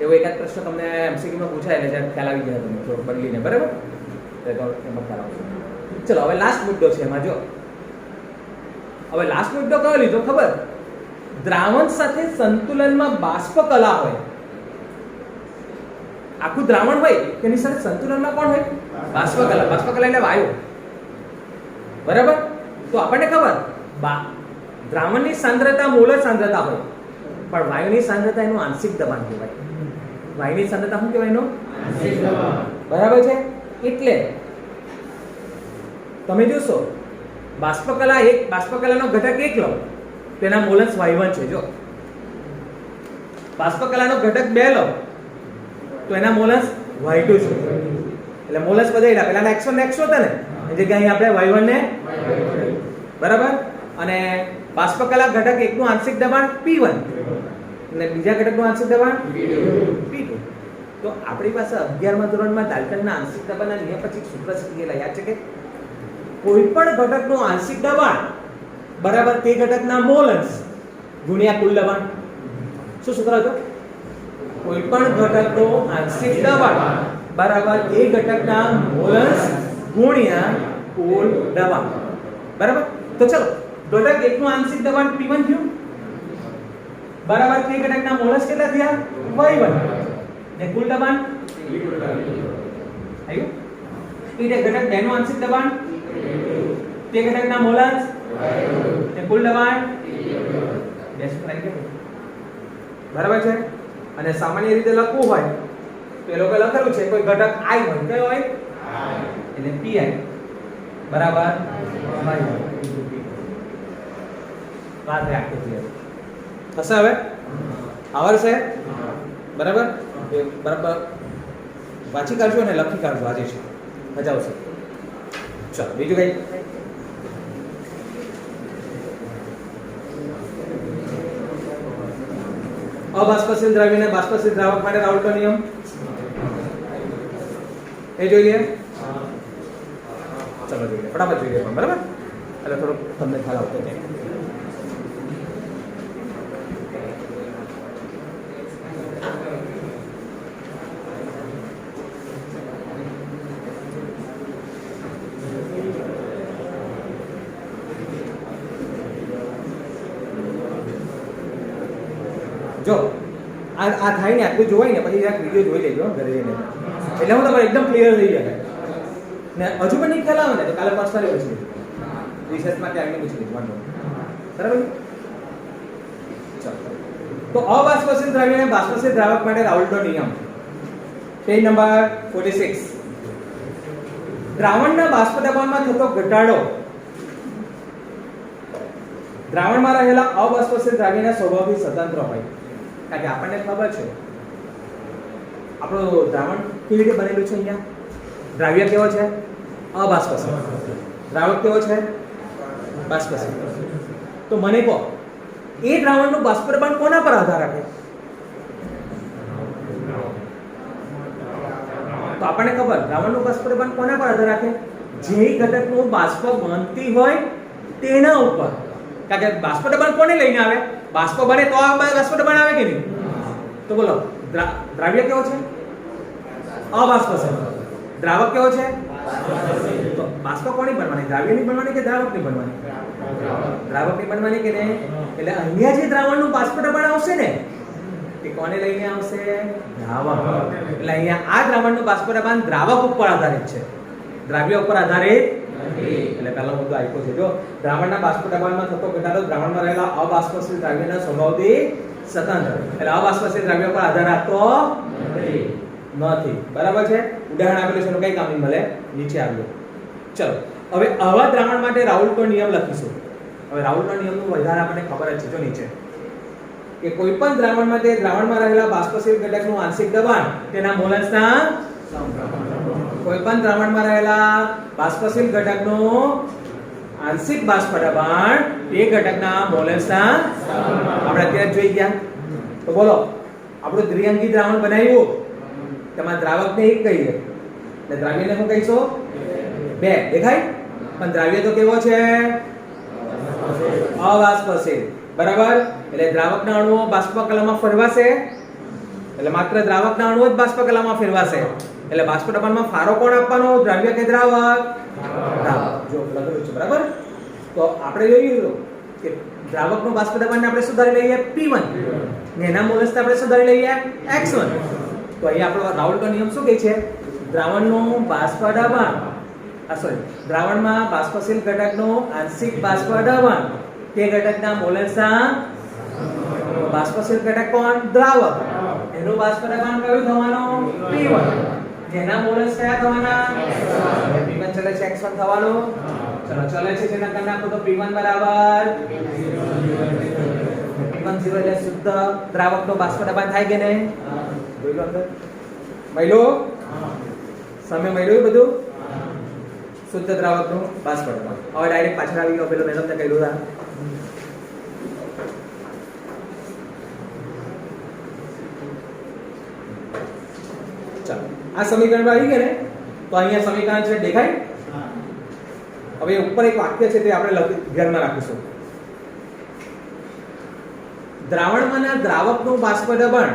એવો એકાદ પ્રશ્ન તમને MCQ માં પૂછાય એટલે ખ્યાલ આવી જાય તમને થોડું બદલીને બરાબર તો એમાં ખ્યાલ આવશે ચલો હવે લાસ્ટ મુદ્દો છે એમાં જો હવે લાસ્ટ મુદ્દો કયો લીધો ખબર દ્રાવણ સાથે સંતુલનમાં બાષ્પ કલા હોય આખું દ્રાવણ હોય તેની સાથે સંતુલનમાં કોણ હોય બાષ્પ કલા એટલે વાયુ બરાબર તો આપણને ખબર દ્રાવણની સાંદ્રતા મોલર સાંદ્રતા હોય પણ વાયુની સાંદ્રતા એનું આંશિક દબાણ કહેવાય વાયુની સાંદ્રતા શું કહેવાય એનું આંશિક દબાણ બરાબર છે એટલે તમે જોશો બાષ્પકલાનો ઘટક 1 લો તેના મોલન્સ y1 છે જો બાષ્પકલાનો ઘટક 2 લો તો એના મોલન્સ y2 છે એટલે મોલન્સ બદલ્યા પહેલાના x1 ને x2 હતા ને એ જગ્યાએ આપણે y1 ને બરાબર અને બાષ્પકલા ઘટક 1 નું આંશિક દબાણ P1 અને બીજા ઘટકનું આંશિક દબાણ P2 તો આપણી પાસે 11મા ધોરણમાં ડાલ્ટનના આંશિક દબાણના નિયમ પછી સૂત્ર શીખેલા યાદ છે કે કોઈ પણ ઘટકનું આંશિક દબાણ બરાબર તે ઘટકના મોલન્સ ગુણ્યા કુલ દબાણ શું સૂત્ર હતું કોઈ પણ ઘટકનું આંશિક દબાણ બરાબર એ ઘટકના મોલન્સ ગુણ્યા કુલ દબાણ બરાબર તો ચલો ઘટક 1 નું આંશિક દબાણ P1 થયું બરાબર તે ઘટકના મોલસ કેટલા થયા y1 ને કુલ દબાણ આવ્યું એટલે ઘટક 2 નું આંશિક દબાણ તે ઘટકના મોલસ ને કુલ દબાણ બરાબર છે અને સામાન્ય રીતે લખવું હોય તો એ લોકો લખેલું છે કોઈ ઘટક i હોય કયો હોય એટલે pi બરાબર વાત રાખી ક્લિયર થશે હવે આવડશે બરાબર બરાબર વાંચી કાઢજો અને લખી કાઢજો આજે છે મજા આવશે ચાલો બીજું કઈ અબાષ્પશીલ દ્રવ્યને બાષ્પશીલ દ્રાવક માટે રાઉલ્ટનો નિયમ એ જોઈએ ચલો જોઈએ ફટાફટ જોઈએ બરાબર એટલે થોડું તમને ખ્યાલ આવતો જાય જો આ થાય ને આટલું જોવાય ને પછી એક વિડિયો જોઈ લેજો ઘરે જઈને એટલે હું તમારે એકદમ ક્લિયર થઈ જાય ને હજુ પણ નહીં ખ્યાલ આવે ને તો કાલે પર્સનલી પૂછી લેજો રિસર્ચ માટે આવીને પૂછી લેજો વાંધો બરાબર ચાલો તો અબાષ્પશીલ દ્રવ્યને બાષ્પશીલ દ્રાવક માટે રાઉલ્ટનો નિયમ પેજ નંબર 46 દ્રાવણના બાષ્પ દબાણમાં થતો ઘટાડો દ્રાવણમાં રહેલા અબાષ્પશીલ દ્રવ્યના સ્વભાવથી સ્વતંત્ર હોય કારણ કે આપણને ખબર છે આપણું દ્રાવણ કેવી રીતે બનેલું છે અહીંયા દ્રાવ્ય કેવો છે અબાષ્પશીલ દ્રાવક કેવો છે બાષ્પશીલ તો મને કહો એ દ્રાવણનું બાષ્પ દબાણ કોના પર આધાર રાખે તો આપણને ખબર દ્રાવણનું બાષ્પ દબાણ કોના પર આધાર રાખે જે ઘટકનું બાષ્પ બનતી હોય તેના ઉપર કારણ કે બાષ્પ દબાણ કોને લઈને આવે બાષ્પ બને તો આ બાષ્પ દબાણ આવે કે નહીં તો બોલો દ્રાવ્ય કેવો છે અબાષ્પશીલ દ્રાવક કેવો છે તો બાષ્પ કોની બનવાની દ્રાવ્યની બનવાની કે દ્રાવકની બનવાની દ્રાવકની બનવાની કે નહીં એટલે અહીંયા જે દ્રાવણનું બાષ્પ દબાણ આવશે ને એ કોને લઈને આવશે દ્રાવક એટલે અહીંયા આ દ્રાવણનું બાષ્પ દબાણ દ્રાવક ઉપર આધારિત છે દ્રાવ્ય ઉપર આધારિત નથી. એટલે પહેલો મુદ્દો આપ્યો છે. જો દ્રાવણના બાષ્પ દબાણમાં થતો ઘટાડો દ્રાવણમાં રહેલા અબાષ્પશીલ દ્રાવ્યના સ્વભાવથી સ્વતંત્ર. એટલે અબાષ્પશીલ દ્રાવ્ય પર આધાર રાખતો નથી. બરાબર છે. ઉદાહરણ આપેલું છે એનું કઈ કામ નહીં મળે, નીચે આવ્યું. ચલો હવે આવા દ્રાવણ માટે રાઉલ્ટનો નિયમ લખીશું. હવે રાઉલ્ટનો નિયમનું વધારે આપણને ખબર જ છે. જો નીચે કે કોઈ પણ દ્રાવણ માટે દ્રાવણમાં રહેલા બાષ્પશીલ ઘટકનું આંશિક દબાણ તેના મોલન્સના કોઈ પણ દ્રાવણમાં રહેલા બાષ્પશીલ ઘટકનું આંશિક બાષ્પ દબાણ તે ઘટકના મોલન્સના આપણે અત્યારે જોઈ ગયા. તો બોલો આપણું દ્વિઅંગી દ્રાવણ બનાવ્યું, તેમાં દ્રાવકને એક કહીએ એટલે દ્રાવ્યને શું કહીશું? બે. દેખાય? પણ દ્રાવ્ય તો કેવો છે? અબાષ્પશીલ. બરાબર. એટલે દ્રાવકના અણુઓ બાષ્પ કલામાં ફેરવાશે, એટલે માત્ર દ્રાવકના અણુઓ જ બાષ્પ કલામાં ફેરવાશે. એટલે બાષ્પ દબાણમાં ફાળો કોણ આપવાનો? દ્રાવ્ય કે દ્રાવક? દ્રાવક. જો લખેલું છે. બરાબર. તો આપણે જોયું કે દ્રાવકનું બાષ્પ દબાણને આપણે શું ધારી લઈએ? P1 ને એના મોલન્સને આપણે શું ધારી લઈએ? X1. તો અહીં આપણો રાઉલ્ટનો નિયમ શું કહે છે? દ્રાવણનું બાષ્પ દબાણ દ્રાવણમાં બાષ્પશીલ ઘટકનું આંશિક બાષ્પ દબાણ તે ઘટકના મોલન્સના બાષ્પશીલ ઘટક કોણ? દ્રાવક. એનું બાષ્પ દબાણ કયું થવાનું? P1. જેના મોલન્સ કયા થવાના? P1 ચલે છે X1 થવાનું. ચલો ચલે છે જેના કરી નાખો તો P1 બરાબર P1 0 એટલે શુદ્ધ દ્રાવકનું બાષ્પ દબાણ થાય કે નહીં? જોઈ લો અંદર મહિલો સામે મહિલો બધું શુદ્ધ દ્રાવકનું બાષ્પ દબાણ. હવે ડાયરેક્ટ પાછળ આવી ગયો. પેલો મેં તમને કહ્યું હતા ચાલો આ સમીકરણ આવી ગયા ને, તો અહીંયા સમીકરણ છે દેખાય. હવે ઉપર એક વાક્ય છે તે આપણે ધ્યાનમાં રાખીશું. દ્રાવણમાંના દ્રાવકનું બાષ્પ દબાણ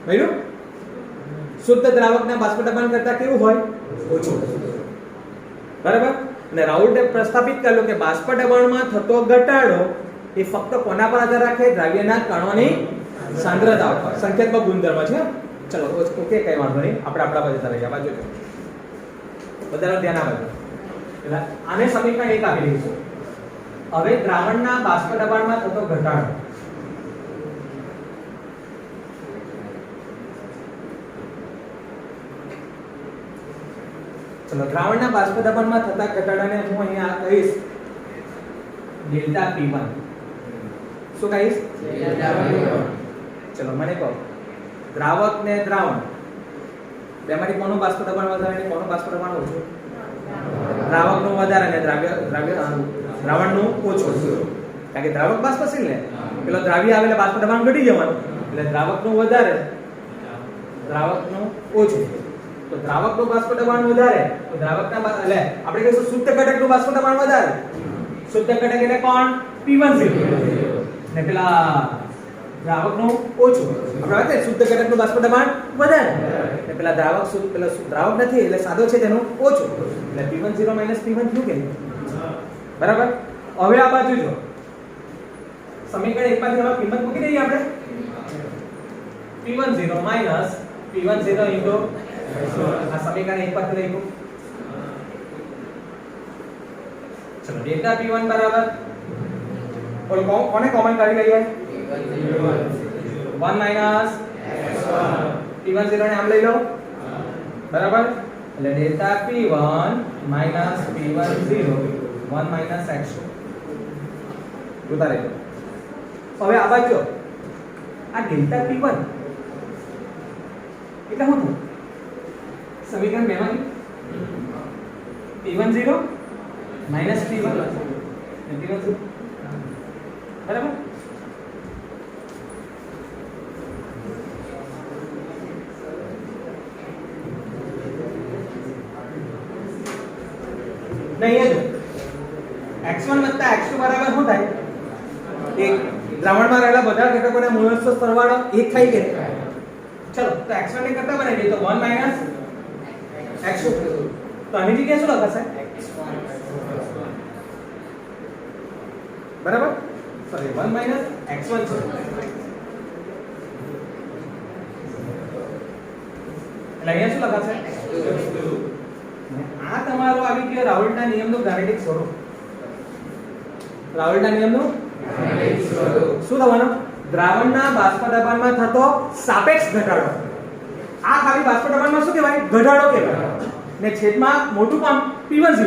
મળ્યું શુદ્ધ દ્રાવકના બાષ્પ દબાણ કરતા કેવું હોય? ઓછું. બરાબર. અને રાઉલ્ટે પ્રસ્થાપિત કર્યું કે બાષ્પ દબાણમાં થતો ઘટાડો એ ફક્ત કોના પર આધાર રાખે? દ્રાવ્યના કણોની સાંદ્રતા પર. સંખ્યાત્મક ગુણધર્મ છે. ચલો ઓકે કઈ વાંધો નહીં, આપણે આપણા બાજુ તરફ જવા જોઈએ. બધાનું ધ્યાન આપજો. એટલે આને સમીકરણ 1 આપી દઈશું. હવે દ્રાવણના બાષ્પ દબાણમાં થતો ઘટાડો ચલો દ્રાવણના બાષ્પ દબાણમાં થતા ઘટાડાને હું અહીંયા કહીશ ડેલ્ટા P1. શું કહીશ? ચલો મને કહો દ્રાવક ને દ્રાવણ બેમાંથી કોનું બાષ્પ દબાણ વધારે અને કોનું બાષ્પ દબાણ ઓછું? દ્રાવકનું વધારે અને દ્રાવણનું ઓછું. કારણ કે દ્રાવક બાષ્પશીલ ને પેલો દ્રાવ્ય આવે એટલે બાષ્પ દબાણ ઘટી જવાનું. એટલે દ્રાવકનું વધારે દ્રાવકનું ઓછું. તો દ્રાવકનું બાષ્પ દબાણ વધારે તો દ્રાવકના એટલે આપણે કહીશું શુદ્ધ ઘટકનું બાષ્પ દબાણ વધારે. શુદ્ધ ઘટક એટલે કોણ? P1 ને પેલા દ્રાવકનું ઓછું. આપણે વાત કરીએ શુદ્ધ ઘટકનું બાષ્પ દબાણ વધારે ને પેલા દ્રાવક પેલા દ્રાવક નથી એટલે સાદો છે તેનું ઓછું. એટલે P10 P1 થયું કે બરાબર. હવે આ બાજુ જો સમીકરણ 1 માંથી કિંમત મૂકી દઈએ આપણે. P10 P10 into આ સમીકરણ 1 પર લખ્યું. ચલો ડેલ્ટા P1 બરાબર ઓલ કોને કોમન કાઢી લઈએ? 1 માઈનસ P10 ને આમ લઈ લો. બરાબર. એટલે delta P1 minus P10 1 minus x2 જોતા રહેજો. હવે આ બાજુ આ ડેલ્ટા P1 એટલે શું થયું? સમીકરણ 2 માંથી P10 માઈનસ P1 બરાબર. નહીં x1 વત્તા x2 બરાબર શું થાય? એક દ્રાવણમાં રહેલા બધા ઘટકોના મોલન્સનો સરવાળો 1 થાય કે? ચલો તો x1 ને કરતા બનાવી દઈએ તો 1 માઈનસ x2. તો આની જગ્યાએ શું લખાશે? બરાબર. સોરી 1 માઈનસ x1 છે. એટલે અહીંયા શું લખાશે? આ તમારે આવી ગયો રાઉલ્ટના નિયમનું ગાણિતિક સ્વરૂપ. રાઉલ્ટના નિયમનું ગાણિતિક સ્વરૂપ શું થવાનું? દ્રાવણના બાષ્પ દબાણમાં થતો સાપેક્ષ ઘટાડો. આ ખાલી બાષ્પ દબાણમાં શું કહેવાય? ઘટાડો કહેવાય. ને છેદમાં મોટું કોણ? P10.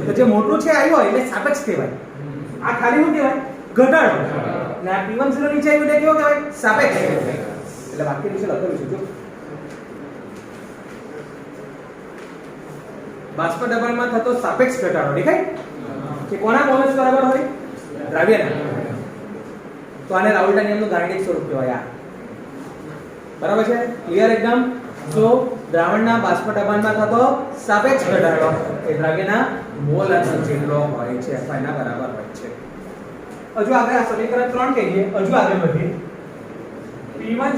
તો જે મોટું છે આવ્યો એટલે સાપેક્ષ કહેવાય. આ ખાલી શું કહેવાય? ઘટાડો. ને આ P10 નીચે આવ્યું એટલે કેવો કહેવાય? સાપેક્ષ. એટલે વાક્ય નીચે લખેલું છે જો બાષ્પ દબાણમાં થતો સાપેક્ષ ઘટાડો દેખાય કે કોના મોલસ બરાબર હોય? દ્રાવ્યના. તો આને રાઉલ્ટના નિયમનું ગાણિતિક સ્વરૂપ કહેવાય. આ બરાબર છે? ક્લિયર એકદમ? તો દ્રાવણના બાષ્પ દબાણમાં થતો સાપેક્ષ ઘટાડો એ દ્રાવ્યના મોલ અંશ જેટલો હોય છે અથવા એના બરાબર હોય છે. હજુ આપણે આ સમીકરણ 3 કહીએ. હજુ આગળ વધીએ. P10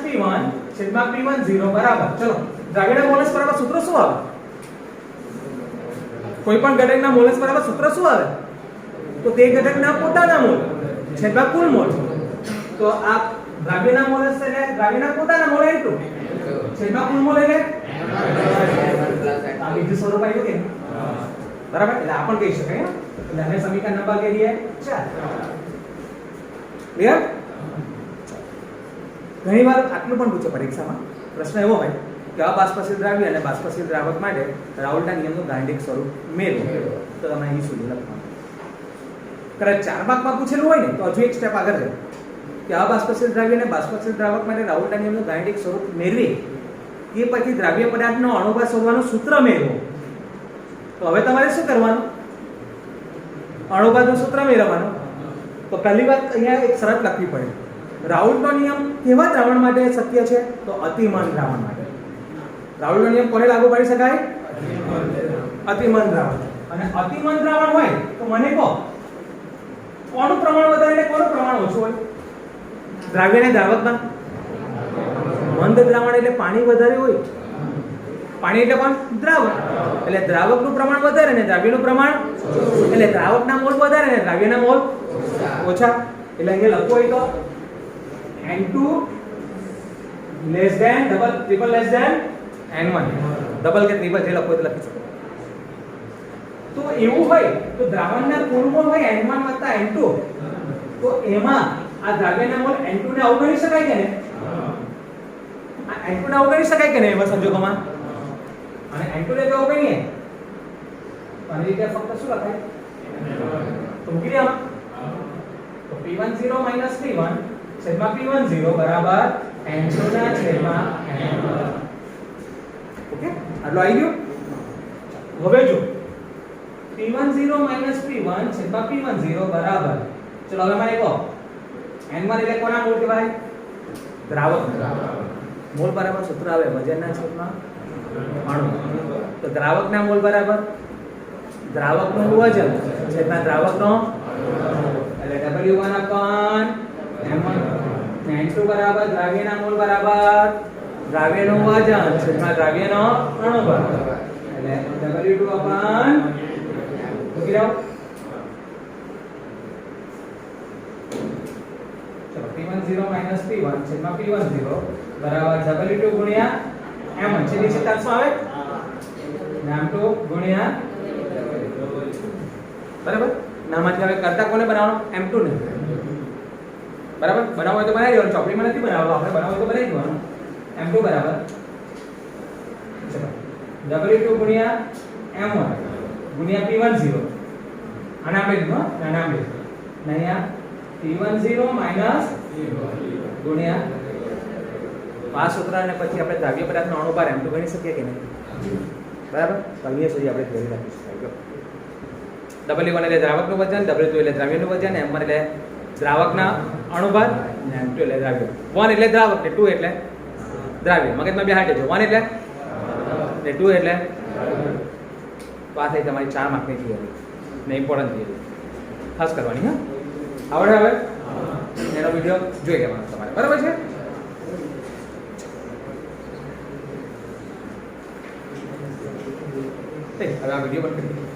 P1 છેદમાં P10 બરાબર. ચલો દ્રાવ્યના મોલસ બરાબર સૂત્ર શું આવે? કોઈ પણ ઘટકના મોલસ બરાબર સૂત્ર શું આવે? તો તે ઘટકના પોતાના મોલ છેદમાં કુલ મોલ. તો આ દ્રાવ્યના મોલસ એટલે દ્રાવ્યના પોતાના મોલ N2 છેદમાં કુલ મોલ એટલે આ બીજું સ્વરૂપ આવ્યું કે બરાબર? એટલે આ પણ કહી શકાય. એટલે આને સમીકરણ નંબર કહી દઈએ 4. ક્લિયર? ઘણીવાર આટલું પણ પૂછે પરીક્ષામાં. પ્રશ્ન એવો હોય કે અબાષ્પશીલ દ્રાવ્ય અને બાષ્પશીલ દ્રાવક માટે રાઉલ્ટના નિયમનું ગાણિતિક સ્વરૂપ મેળવો. તો તમે અહીં સુધી લખવાનું. કદાચ 4 ભાગમાં પૂછેલું હોય ને તો હજુ એક સ્ટેપ આગળ જાય કે અબાષ્પશીલ દ્રાવ્ય અને બાષ્પશીલ દ્રાવક માટે રાઉલ્ટના નિયમનું ગાણિતિક સ્વરૂપ મેળવી તે પછી દ્રાવ્ય પદાર્થનો અણુભાર શોધવાનું સૂત્ર મેળવો. તો હવે તમારે શું કરવાનું? અણુભારનું સૂત્ર મેળવવાનું. તો પહેલી વાત અહીંયા એક શરત લખવી પડે. રાઉલ્ટનો નિયમ કેવા દ્રાવણ માટે શક્ય છે? તો અતિમન દ્રાવણ માટે. રાઉલ્ટનો નિયમ કોને લાગુ પાડી શકાય? અતિમન દ્રાવણ. અને અતિમન દ્રાવણ હોય તો મને કહો કોનું પ્રમાણ વધારે ને કોનું પ્રમાણ ઓછું હોય? દ્રાવ્યને દ્રાવકમાં મંદ દ્રાવણ એટલે પાણી વધારે હોય. પાણી એટલે કોણ? દ્રાવક. એટલે દ્રાવકનું પ્રમાણ વધારે ને દ્રાવ્યનું પ્રમાણ એટલે દ્રાવકના મોલ વધારે ને દ્રાવ્યના મોલ ઓછા. એટલે અહીંયા લખવું હોય તો N2 less than triple less than N1. Double કે ટ્રિપલ જે લખો તે લખી શકો. તો એવું હોય તો દ્રાવણના કુલ મોલ હોય N1 + N2. તો એમાં આ દ્રાવ્યના મોલ N2 ને અવગણી શકાય કે નહીં? આ N2 ને અવગણી શકાય કે નહીં એવા સંજોગોમાં? અને N2 ને જો અવગણીએ તો આની રીતે ફક્ત શું લખાય? તો મૂકી દે આમાં. તો P10 - P1 છેદમાં P10 બરાબર N2 ના છેદમાં N1. ઓકે? આટલું આવી ગયું? હવે જો P10 - P1 છેદમાં P10 બરાબર. ચલો હવે મને કહો N1 એટલે કોના મોલ કહેવાય? દ્રાવક. મોલ બરાબર સૂત્ર આવે વજનના છેદમાં અણુ. તો દ્રાવકના મોલ બરાબર દ્રાવકનું વજન છેદમાં દ્રાવકનો એટલે W1/M1. N2 બરાબર દ્રાવ્યના મોલ બરાબર દ્રાવ્યનું વજન છેદમાં દ્રાવ્યનો અણુ બરાબર એટલે W2/. મૂકી દો. ચલો P10 - P1 છેદમાં P10 બરાબર W2 ગુણ્યા M1 છે નીચે તાર શું આવે? M2 ગુણ્યા બરાબર. નામાંથી હવે કરતા કોને બનાવવાનો? M2 ને. બરાબર? બનાવવો હોય તો બનાવી દેવાનું. ચોપડીમાં નથી બનાવવાનું. આપણે બનાવવું હોય તો બનાવી દેવાનું. M2 બરાબર ચલો W2 ગુણ્યા M1 ગુણ્યા P10. આના આપણે લીધું. આના આપણે અહીંયા P10 - ગુણ્યા આ સૂત્રને પછી આપણે દ્રાવ્ય પદાર્થનો અણુભાર M2 ગણી શકીએ કે નહીં? બરાબર? તો અહીંયા સુધી આપણે ધ્યાન રાખી શકાય. W1 એટલે દ્રાવકનું વજન, W2 એટલે દ્રાવ્યનું વજન, M1 એટલે દ્રાવકના અણુભાર અને M2 એટલે દ્રાવ્ય. 1 એટલે દ્રાવક ને 2 એટલે દ્રાવ્ય. મગજમાં બેહાડી દેજો. 1 એટલે ને 2 એટલે. તો આ થઈ તમારી 4 માર્કની થિયરી ને ઇમ્પોર્ટન્ટ થિયરી ખાસ કરવાની. હા, આવડે? હવે એનો વિડીયો જોઈ લેવાનો તમારે. બરાબર છે? હવે આ વિડીયો બંધ કરી